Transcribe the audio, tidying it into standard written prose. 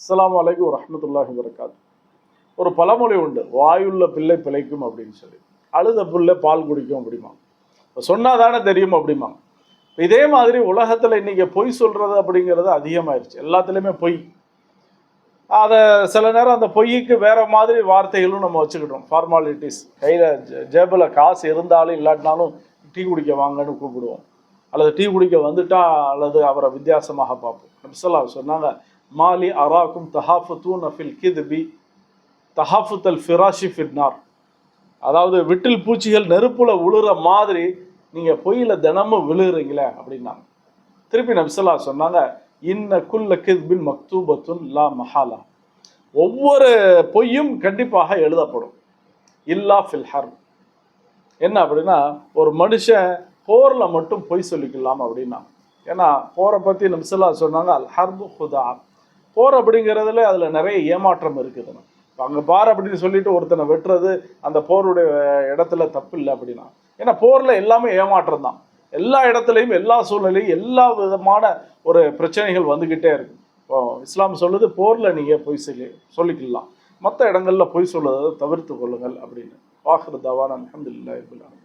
அஸ்ஸலாமு அலைக்கும் வரஹ்மத்துல்லாஹி வபரகாத்துஹு. ஒரு பழமொழி உண்டு, வாயுள்ள பிள்ளை பிழைக்கும் அப்படின்னு சொல்லி. அழுத பிள்ளை பால் குடிக்கும் அப்படிமா. சொன்னாதானே தெரியும் அப்படிமா. இதே மாதிரி உலகத்தில் இன்னைக்கு பொய் சொல்றது அப்படிங்கிறது அதிகமாயிருச்சு. எல்லாத்துலேயுமே பொய். அதை சில நேரம் அந்த பொய்க்கு வேற மாதிரி வார்த்தைகளும் நம்ம வச்சுக்கிட்டோம். ஃபார்மாலிட்டிஸ், கையில் ஜேபில் காசு இருந்தாலும் இல்லாட்டினாலும் டீ குடிக்க வாங்கன்னு கூப்பிடுவோம், அல்லது டீ குடிக்க வந்துட்டா அல்லது அவரை வித்தியாசமாக பார்ப்போம். நபிஸல்லல்லாஹு சொன்னாங்க, மாலி அராக்கும் தஹாஃபுத்தூன ஃபில் கித்பி தஹாஃபுத்தல் ஃபிராஷி ஃபின்னார். அதாவது விட்டில் பூச்சிகள் நெருப்புல விழுற மாதிரி நீங்கள் பொய்யில் தினமும் விழுகிறீங்களே அப்படின்னாங்க. திருப்பி நபிஸல்லல்லாஹு சொன்னாங்க, இன்ன குல்ல கித்பின் மக்தூபத்துன் லா மஹாலா. ஒவ்வொரு பொய்யும் கண்டிப்பாக எழுதப்படும். இல்லா ஃபில் ஹர்ப். என்ன அப்படின்னா, ஒரு மனுஷன் போரில் மட்டும் பொய் சொல்லிக்கலாம் அப்படின்னா. ஏன்னா போரை பற்றி நபிஸல்லல்லாஹு சொன்னாங்க, அல் ஹர்பு ஹுதா. போர் அப்படிங்கிறதுல அதில் நிறைய ஏமாற்றம் இருக்குதுன்னு. அங்கே பார் அப்படின்னு சொல்லிட்டு ஒருத்தனை வெட்டுறது அந்த போருடைய இடத்துல தப்பு இல்லை அப்படின்னா. ஏன்னா போரில் எல்லாமே ஏமாற்றம் தான். எல்லா இடத்துலையும் எல்லா சூழ்நிலையும் எல்லா விதமான ஒரு பிரச்சனைகள் வந்துக்கிட்டே இருக்கு. இப்போ இஸ்லாம் சொல்லுது, போரில் நீங்கள் பொய் சொல்லிக்கலாம், மற்ற இடங்களில் பொய் சொல்லுவதை தவிர்த்து கொள்ளுங்கள் அப்படின்னு. வாஹிரு தவானா அல்ஹம்துலில்லாஹி ரப்பில் ஆலமீன்.